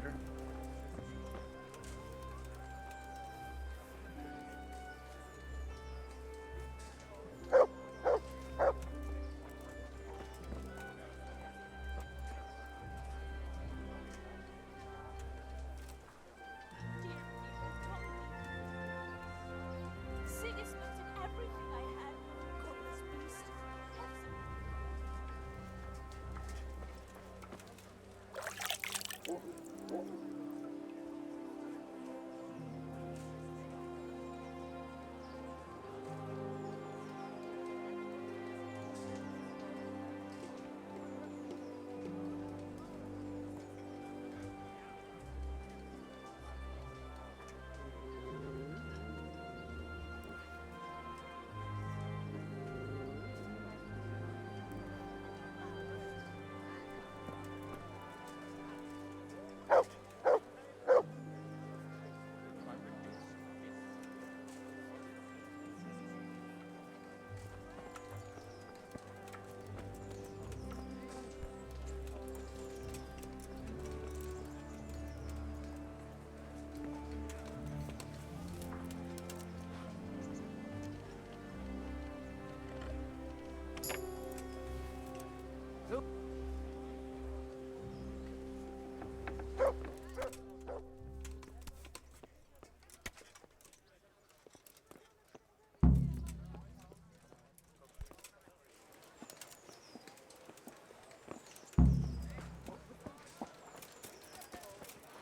better. Sigismund and everything I had. Godless beast.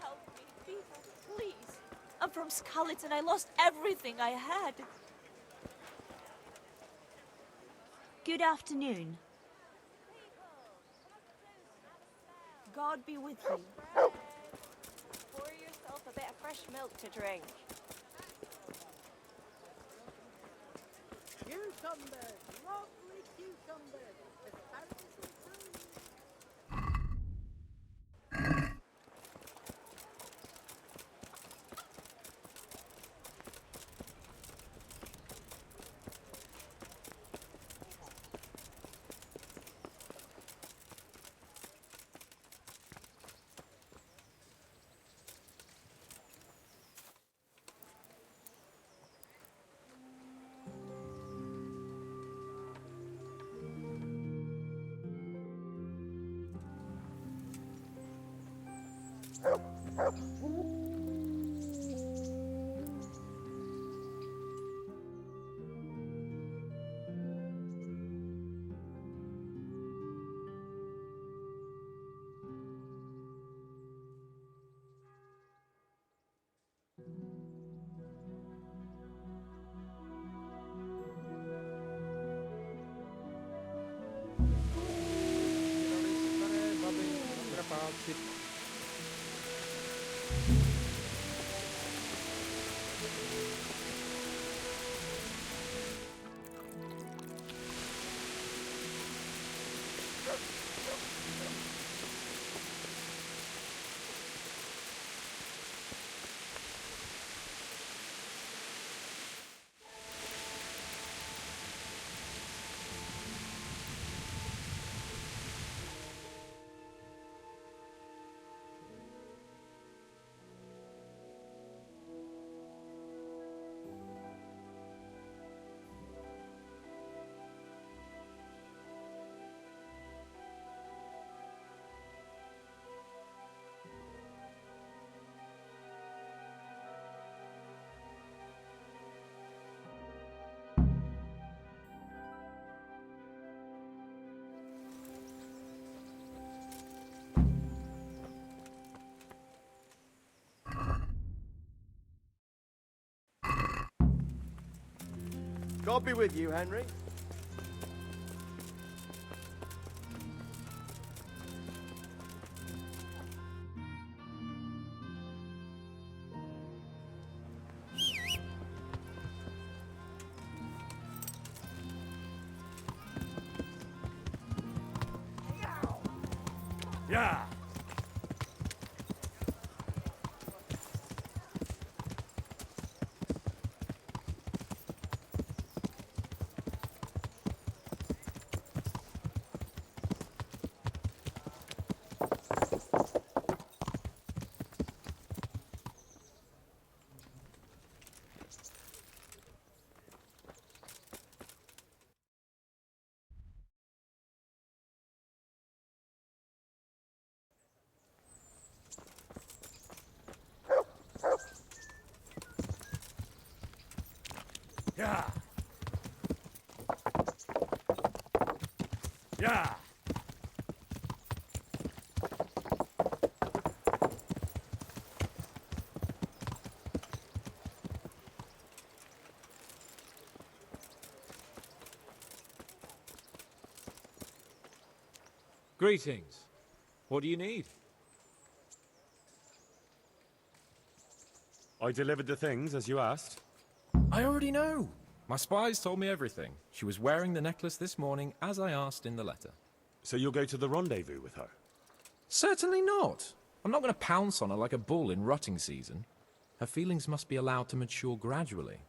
Help me, people, please. I'm from Skalitz and I lost everything I had. Good afternoon. God be with you. Pour yourself a bit of fresh milk to drink. Cucumbers! Lovely cucumbers! Asparagus and cream! Berapa sip? God be with you, Henry. Yeah. Yeah. Greetings. What do you need? I delivered the things as you asked. I already know. My spies told me everything. She was wearing the necklace this morning, as I asked in the letter. So you'll go to the rendezvous with her? Certainly not. I'm not going to pounce on her like a bull in rutting season. Her feelings must be allowed to mature gradually.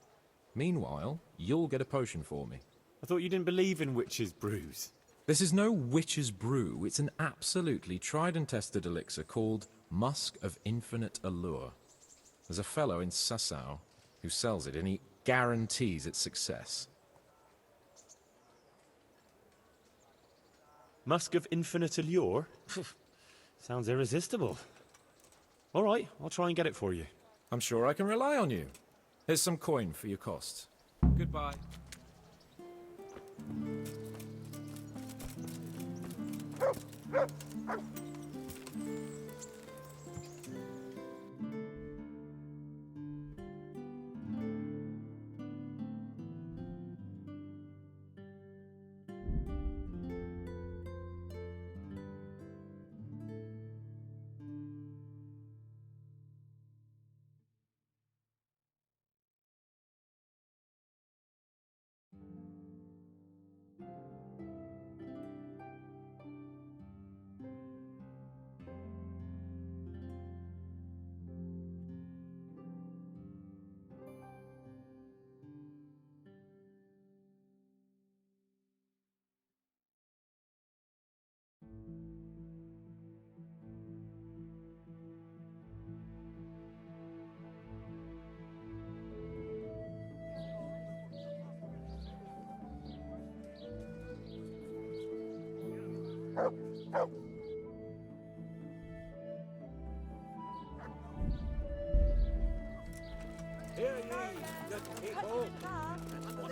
Meanwhile, you'll get a potion for me. I thought you didn't believe in witches' brews. This is no witch's brew. It's an absolutely tried and tested elixir called Musk of Infinite Allure. There's a fellow in Sasau who sells it, and he guarantees its success. Musk of Infinite Allure? Sounds irresistible. All right, I'll try and get it for you. I'm sure I can rely on you. Here's some coin for your costs. Goodbye.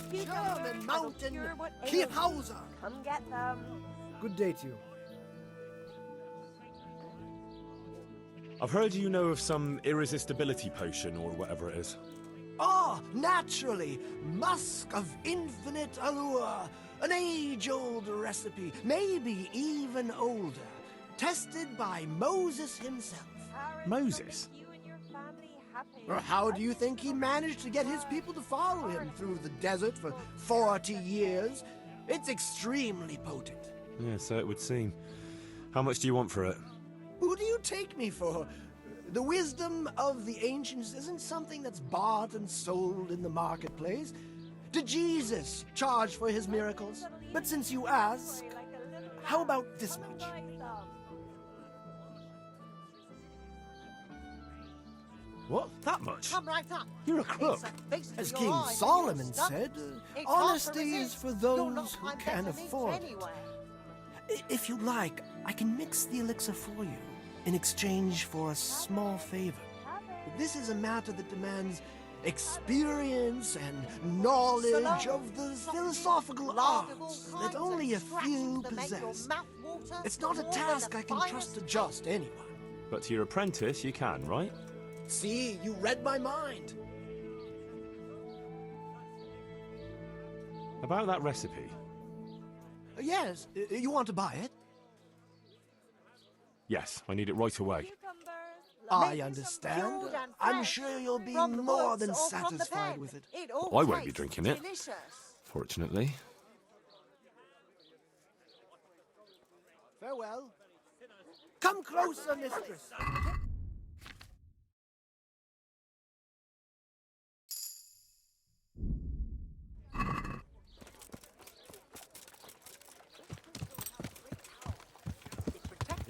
German mountain Kirchhauser. Come get them. Good day to you. I've heard you know of some irresistibility potion or whatever it is. Ah, naturally. Musk of Infinite Allure. An age-old recipe, maybe even older. Tested by Moses himself. Moses? You and your family happy. Or how do you think he managed to get his people to follow him through the desert for 40 years? It's extremely potent. Yeah, so it would seem. How much do you want for it? Who do you take me for? The wisdom of the ancients isn't something that's bought and sold in the marketplace. Did Jesus charge for his miracles? But since you ask, how about this much? What? That much? Come right up. You're a crook. As King Solomon said, honesty is for those who can afford it. If you like, I can mix the elixir for you in exchange for a small favor. This is a matter that demands experience and knowledge of the philosophical arts that only a few possess. It's not a task I can trust to just anyone. But to your apprentice, you can, right? See, you read my mind. About that recipe. Yes, you want to buy it? Yes, I need it right away. I understand. I'm sure you'll be more than satisfied with it. I won't be drinking it. Fortunately. Farewell. Come closer, mistress.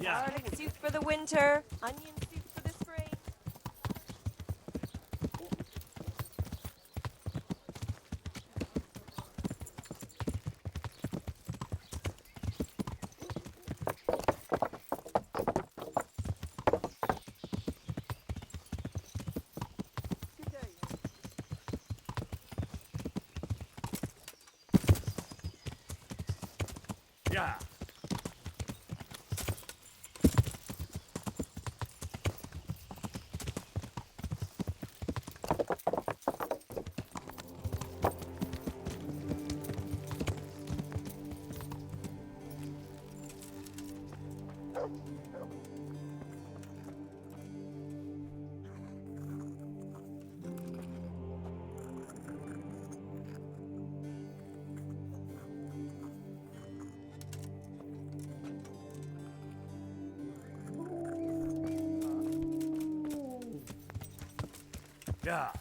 Garlic soup for the winter. Onion soup for the spring. Yeah. Yeah.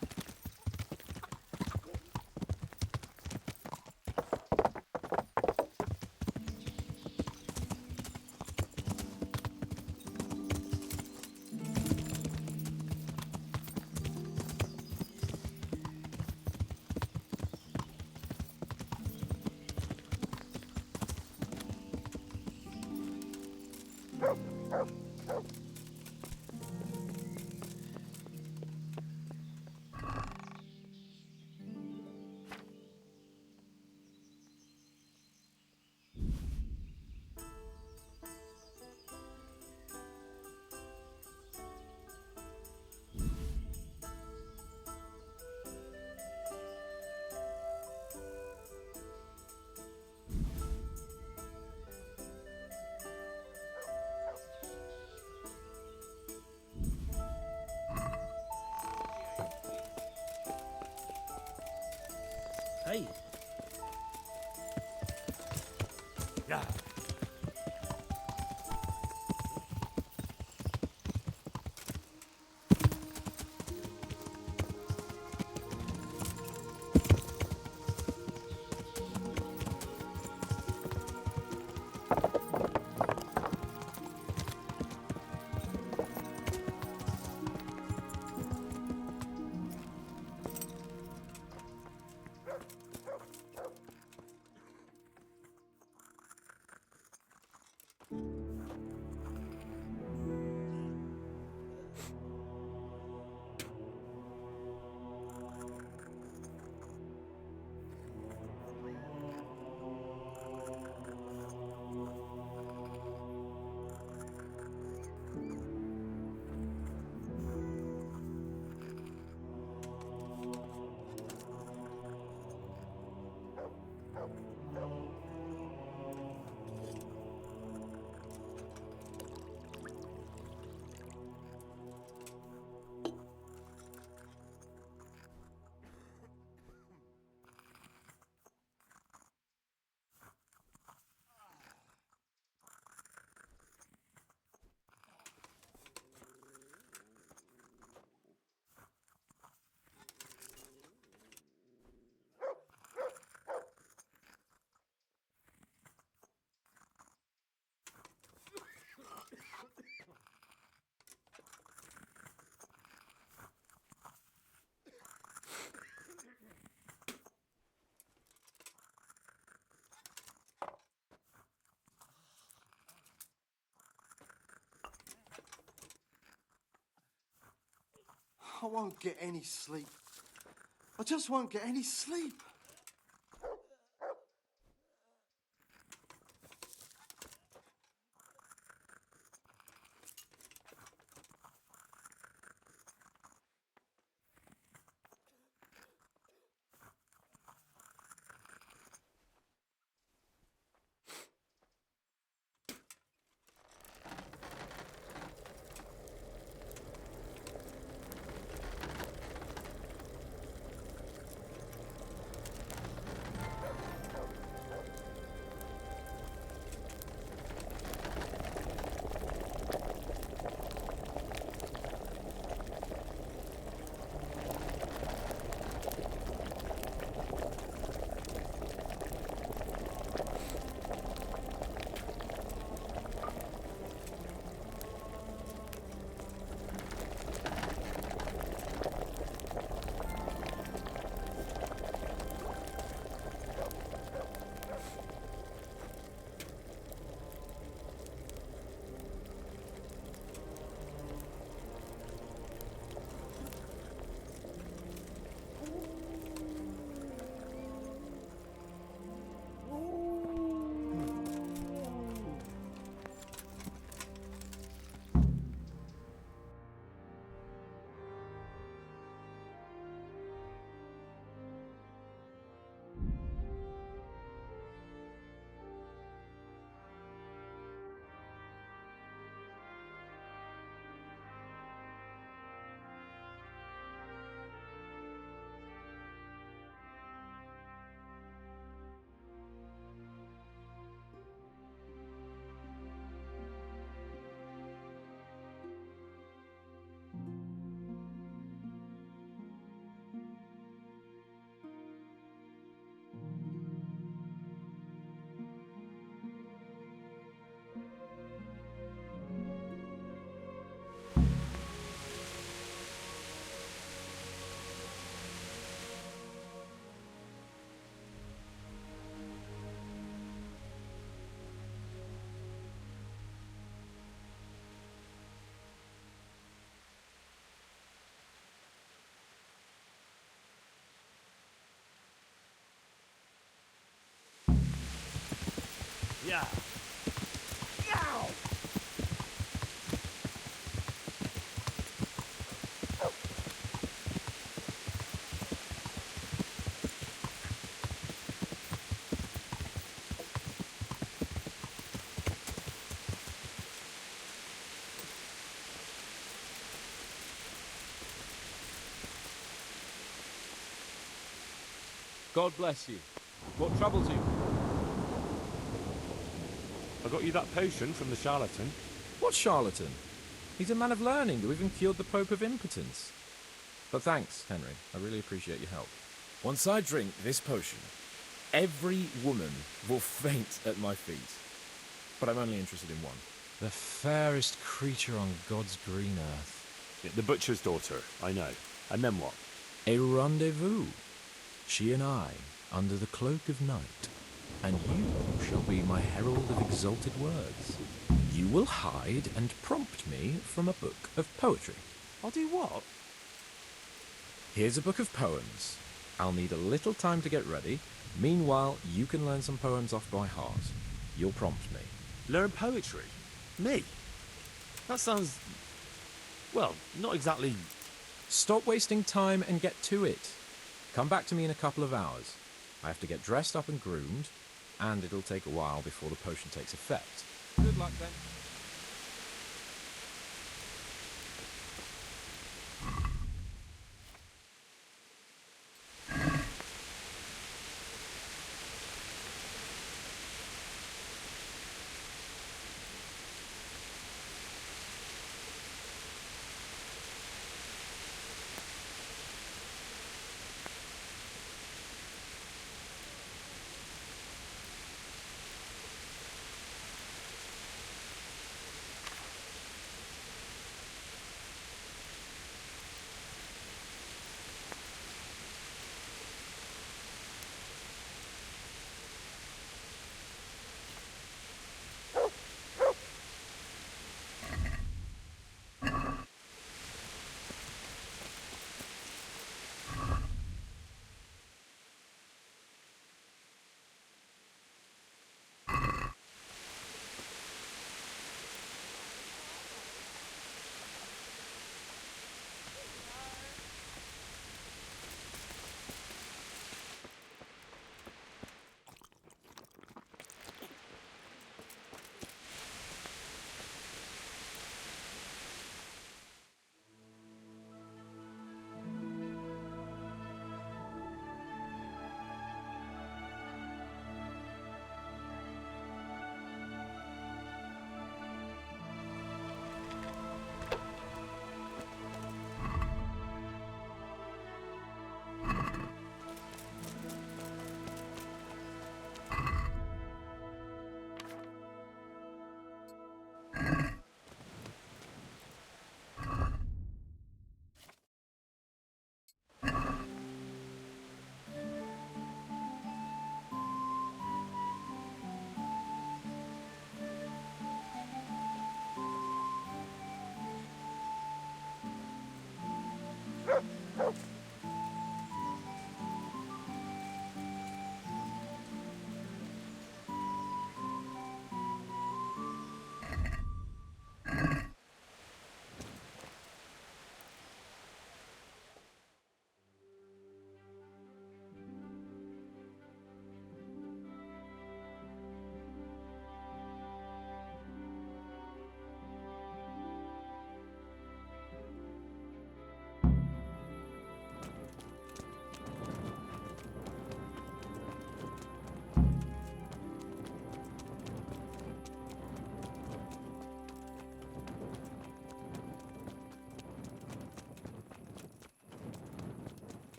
Hey. Yeah. I won't get any sleep. I just won't get any sleep. Yeah. God bless you. What troubles you? I got you that potion from the charlatan. What charlatan? He's a man of learning who even cured the Pope of impotence. But thanks, Henry. I really appreciate your help. Once I drink this potion, every woman will faint at my feet. But I'm only interested in one. The fairest creature on God's green earth. Yeah, the butcher's daughter, I know. And then what? A rendezvous. She and I, under the cloak of night. And you shall be my herald of exalted words. You will hide and prompt me from a book of poetry. I'll do what? Here's a book of poems. I'll need a little time to get ready. Meanwhile, you can learn some poems off by heart. You'll prompt me. Learn poetry? Me? That sounds... well, not exactly... Stop wasting time and get to it. Come back to me in a couple of hours. I have to get dressed up and groomed, and it'll take a while before the potion takes effect. Good luck then.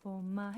for my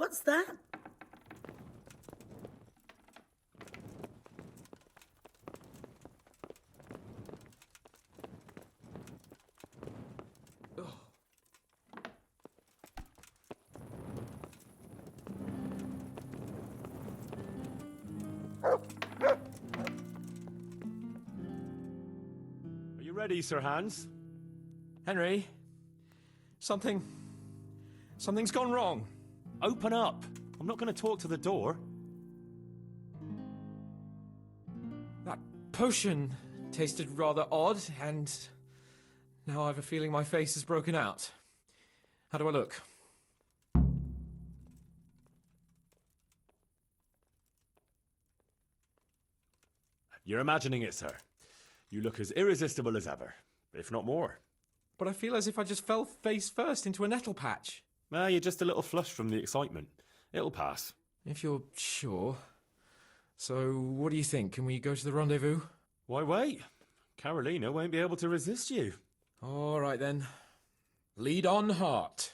What's that? Are you ready, Sir Hans? Henry, something's gone wrong. Open up. I'm not going to talk to the door. That potion tasted rather odd, and now I have a feeling my face is broken out. How do I look? You're imagining it, sir. You look as irresistible as ever, if not more. But I feel as if I just fell face first into a nettle patch. You're just a little flushed from the excitement. It'll pass. If you're sure. So, what do you think? Can we go to the rendezvous? Why wait? Carolina won't be able to resist you. All right, then. Lead on, heart.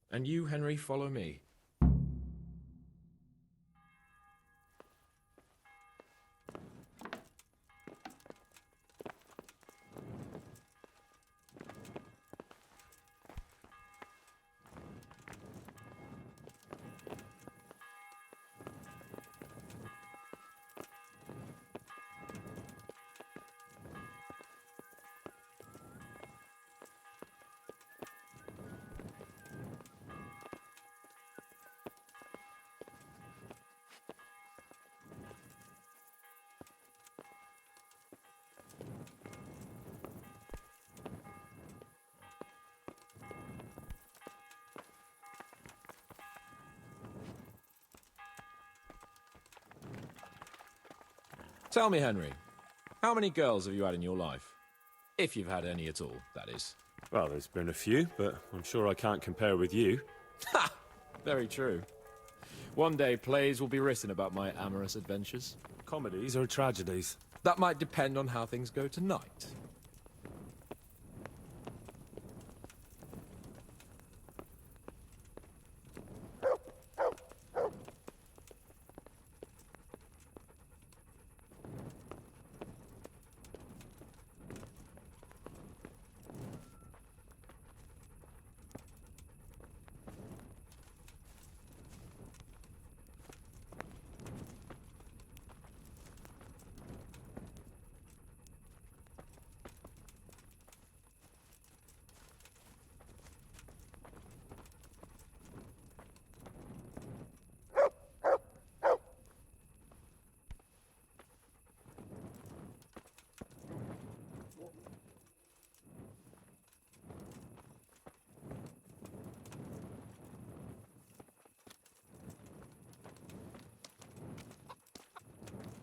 And you, Henry, follow me. Tell me, Henry, how many girls have you had in your life? If you've had any at all, that is. Well, there's been a few, but I'm sure I can't compare with you. Ha! Very true. One day plays will be written about my amorous adventures. Comedies or tragedies? That might depend on how things go tonight.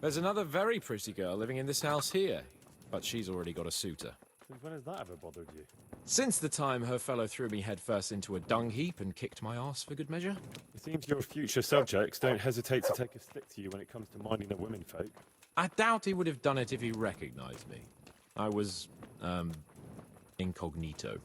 There's another very pretty girl living in this house here, but she's already got a suitor. Since when has that ever bothered you? Since the time her fellow threw me headfirst into a dung heap and kicked my arse for good measure. It seems your future subjects don't hesitate to take a stick to you when it comes to minding the women folk. I doubt he would have done it if he recognized me. I was, incognito.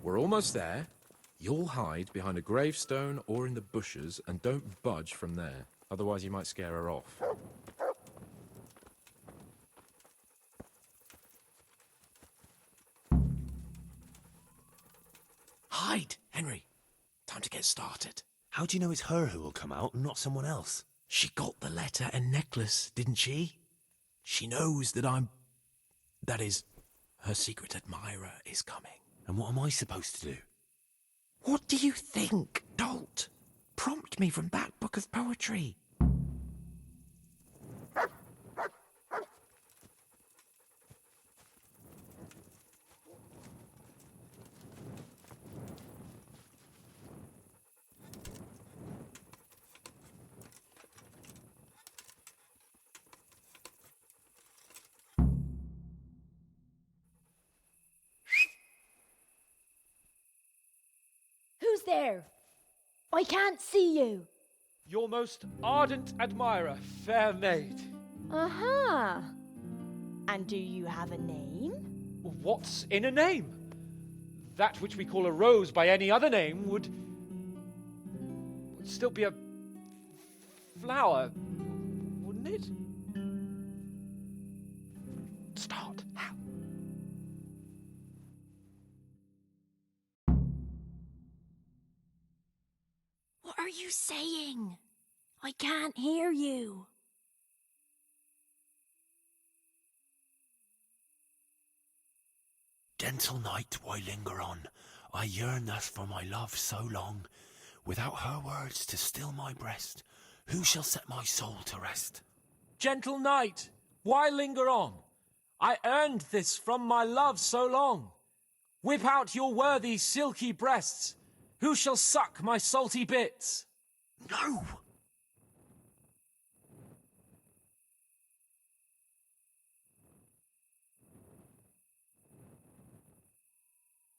We're almost there. You'll hide behind a gravestone or in the bushes and don't budge from there. Otherwise you might scare her off. Hide, Henry. Time to get started. How do you know it's her who will come out and not someone else? She got the letter and necklace, didn't she? She knows that that is, her secret admirer is coming. And what am I supposed to do? What do you think, dolt? Prompt me from that book of poetry. Who's there? I can't see you. Your most ardent admirer, fair maid. Uh-huh. And do you have a name? What's in a name? That which we call a rose by any other name would still be a flower, wouldn't it? Start. How? What are you saying? I can't hear you. Gentle night, why linger on? I yearn thus for my love so long. Without her words to still my breast, who shall set my soul to rest? Gentle night, why linger on? I earned this from my love so long. Whip out your worthy silky breasts. Who shall suck my salty bits? No!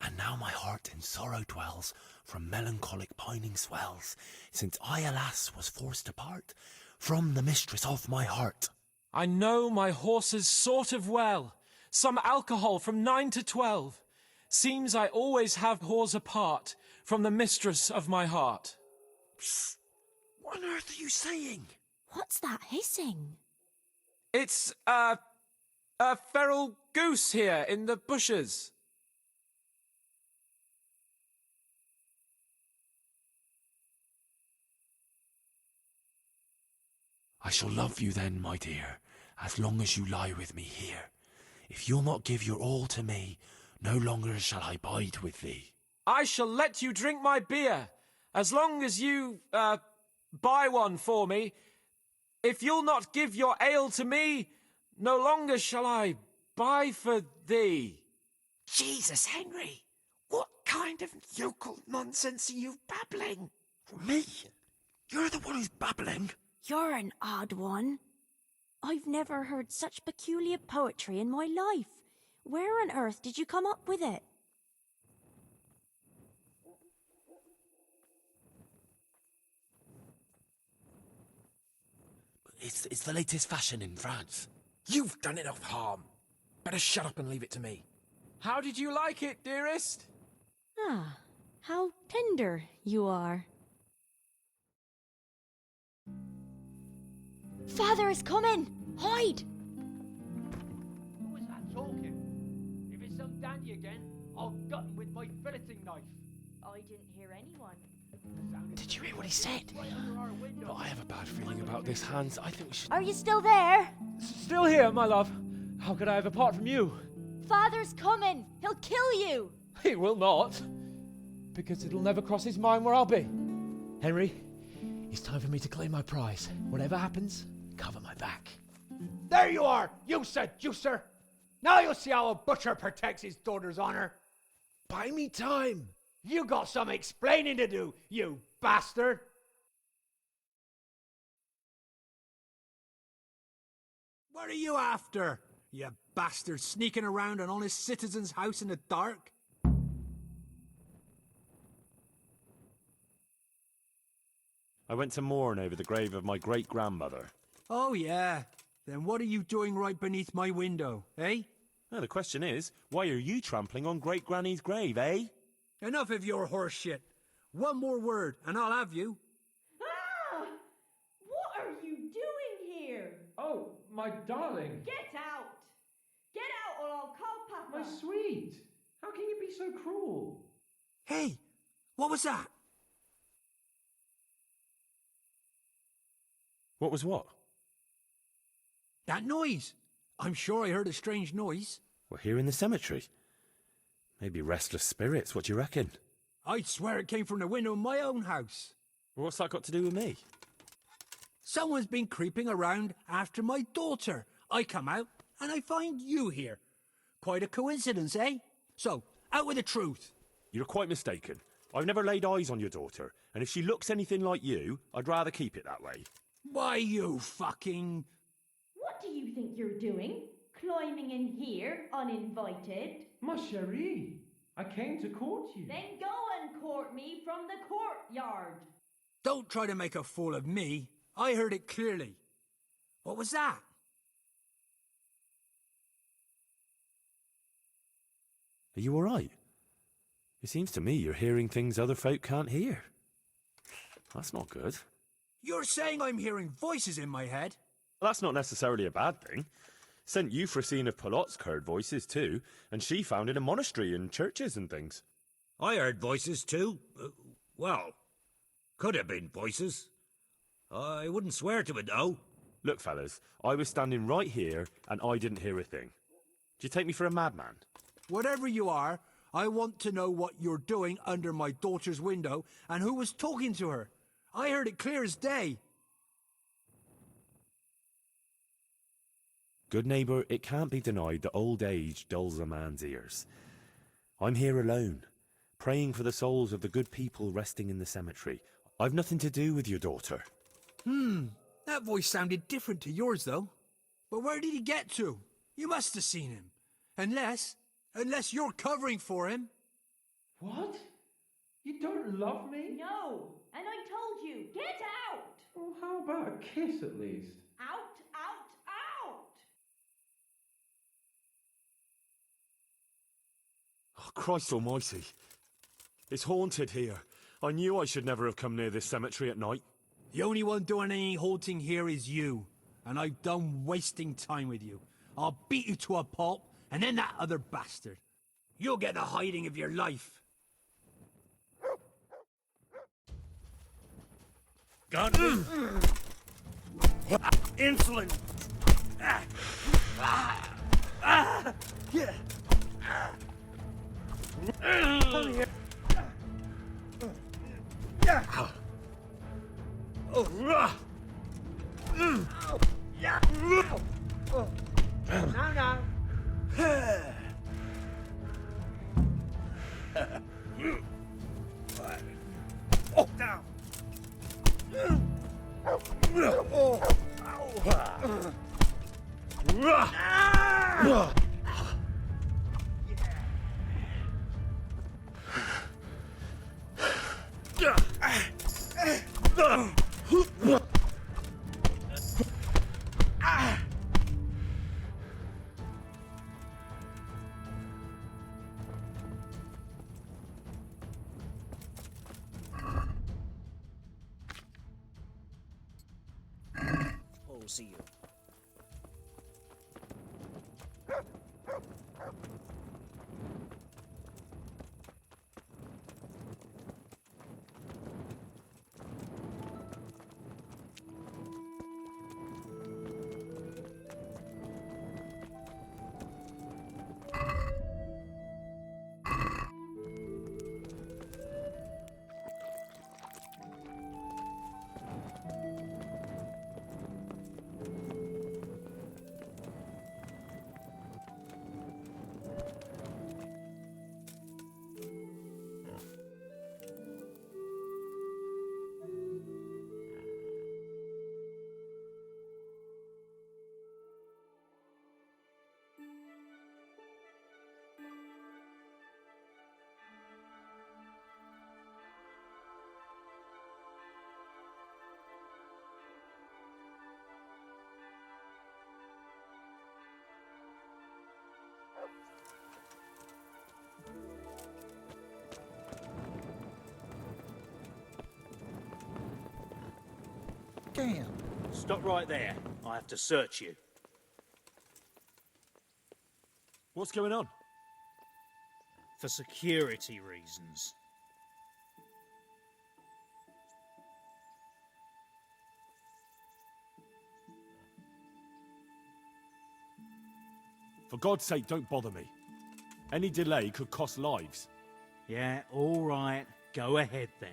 And now my heart in sorrow dwells, from melancholic pining swells, since I, alas, was forced to part from the mistress of my heart. I know my horses sort of well. Some alcohol from 9 to 12. Seems I always have whores apart from the mistress of my heart. Psst! What on earth are you saying? What's that hissing? It's, a feral goose here in the bushes. I shall love you then, my dear, as long as you lie with me here. If you'll not give your all to me, no longer shall I bide with thee. I shall let you drink my beer, as long as you, buy one for me. If you'll not give your ale to me, no longer shall I buy for thee. Jesus, Henry, what kind of yokel nonsense are you babbling? Me? You're the one who's babbling? You're an odd one. I've never heard such peculiar poetry in my life. Where on earth did you come up with it? It's the latest fashion in France. You've done enough harm. Better shut up and leave it to me. How did you like it, dearest? Ah, how tender you are. Father is coming! Hide! Who is that talking? again, I'll gut him with my filleting knife. I didn't hear anyone. Did you hear what he said? But I have a bad feeling about this, Hans. I think we should... Are you still there? Still here, my love. How could I have apart from you? Father's coming! He'll kill you! He will not. Because it'll never cross his mind where I'll be. Henry, it's time for me to claim my prize. Whatever happens, cover my back. There you are, you seducer! Now you'll see how a butcher protects his daughter's honor. Buy me time. You got some explaining to do, you bastard! What are you after, you bastard, sneaking around an honest citizen's house in the dark? I went to mourn over the grave of my great-grandmother. Oh, yeah. Then what are you doing right beneath my window, eh? Now, the question is, why are you trampling on great-granny's grave, eh? Enough of your horse shit. One more word, and I'll have you. Ah! What are you doing here? Oh, my darling. Get out! Get out or I'll call Papa! My sweet. How can you be so cruel? Hey, what was that? What was what? That noise. I'm sure I heard a strange noise. We're here in the cemetery. Maybe restless spirits, what do you reckon? I'd swear it came from the window of my own house. Well, what's that got to do with me? Someone's been creeping around after my daughter. I come out and I find you here. Quite a coincidence, eh? So, out with the truth. You're quite mistaken. I've never laid eyes on your daughter, and if she looks anything like you, I'd rather keep it that way. Why, you fucking... What do you think you're doing? Climbing in here, uninvited? Ma chérie, I came to court you. Then go and court me from the courtyard. Don't try to make a fool of me. I heard it clearly. What was that? Are you all right? It seems to me you're hearing things other folk can't hear. That's not good. You're saying I'm hearing voices in my head? Well, that's not necessarily a bad thing. St. Euphrosyne of Polotsk heard voices too, and she founded a monastery and churches and things. I heard voices too. Well, could have been voices. I wouldn't swear to it though. Look, fellas, I was standing right here and I didn't hear a thing. Do you take me for a madman? Whatever you are, I want to know what you're doing under my daughter's window and who was talking to her. I heard it clear as day. Good neighbour, it can't be denied that old age dulls a man's ears. I'm here alone, praying for the souls of the good people resting in the cemetery. I've nothing to do with your daughter. That voice sounded different to yours, though. But where did he get to? You must have seen him. Unless you're covering for him. What? You don't love me? No, and I told you, get out! Well, how about a kiss at least? Out, out, out! Oh, Christ almighty. It's haunted here. I knew I should never have come near this cemetery at night. The only one doing any haunting here is you. And I've done wasting time with you. I'll beat you to a pulp, and then that other bastard. You'll get the hiding of your life. Gun. Insolent. Yeah. Come here. Yeah. Oh. Yeah. Now, now. Oh, down. See you. down. Stop right there. I have to search you. What's going on? For security reasons. For God's sake, don't bother me. Any delay could cost lives. Yeah, all right. Go ahead then.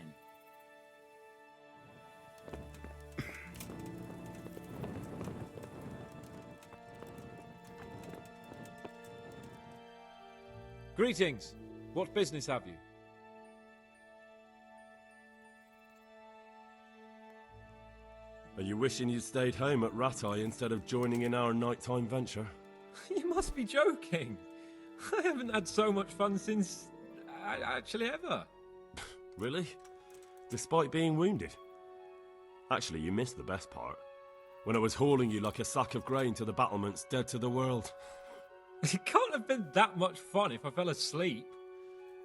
Greetings. What business have you? Are you wishing you'd stayed home at Ratai instead of joining in our nighttime venture? You must be joking. I haven't had so much fun since... actually ever. Really? Despite being wounded? Actually, you missed the best part. When I was hauling you like a sack of grain to the battlements dead to the world. It can't have been that much fun if I fell asleep.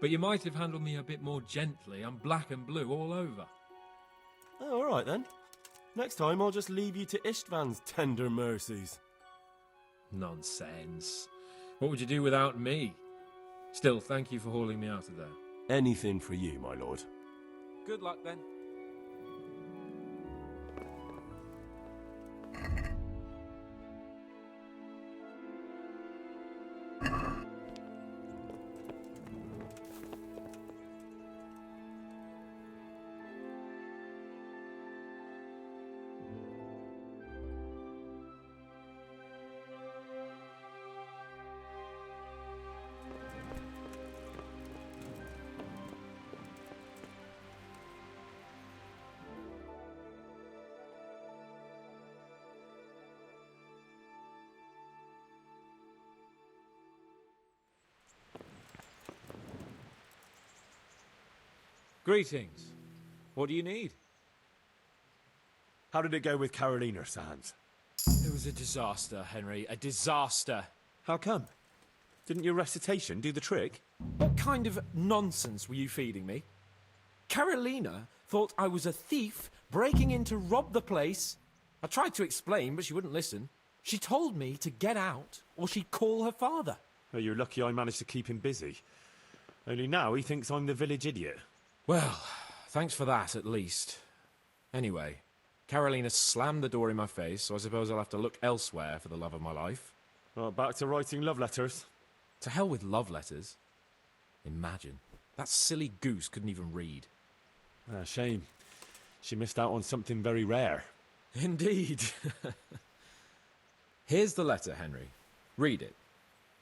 But you might have handled me a bit more gently. I'm black and blue all over. Oh, all right then. Next time I'll just leave you to Istvan's tender mercies. Nonsense. What would you do without me? Still, thank you for hauling me out of there. Anything for you, my lord. Good luck then. Greetings. What do you need? How did it go with Carolina, Sans? It was a disaster, Henry. A disaster. How come? Didn't your recitation do the trick? What kind of nonsense were you feeding me? Carolina thought I was a thief breaking in to rob the place. I tried to explain, but she wouldn't listen. She told me to get out, or she'd call her father. Well, you're lucky I managed to keep him busy. Only now he thinks I'm the village idiot. Well, thanks for that, at least. Anyway, Carolina slammed the door in my face, so I suppose I'll have to look elsewhere for the love of my life. Well, back to writing love letters. To hell with love letters. Imagine. That silly goose couldn't even read. Shame. She missed out on something very rare. Indeed. Here's the letter, Henry. Read it.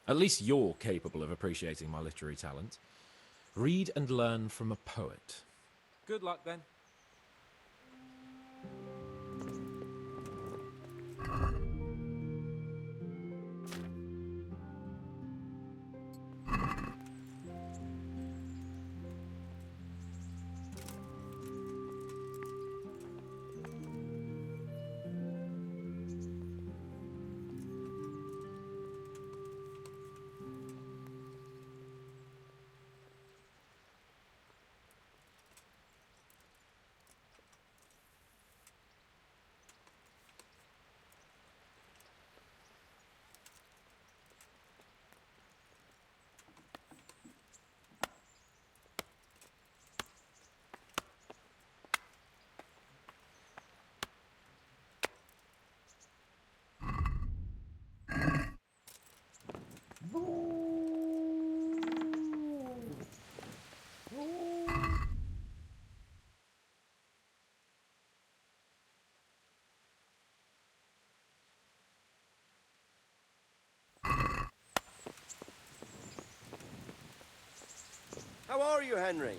At least you're capable of appreciating my literary talent. Read and learn from a poet. Good luck, then. How are you, Henry?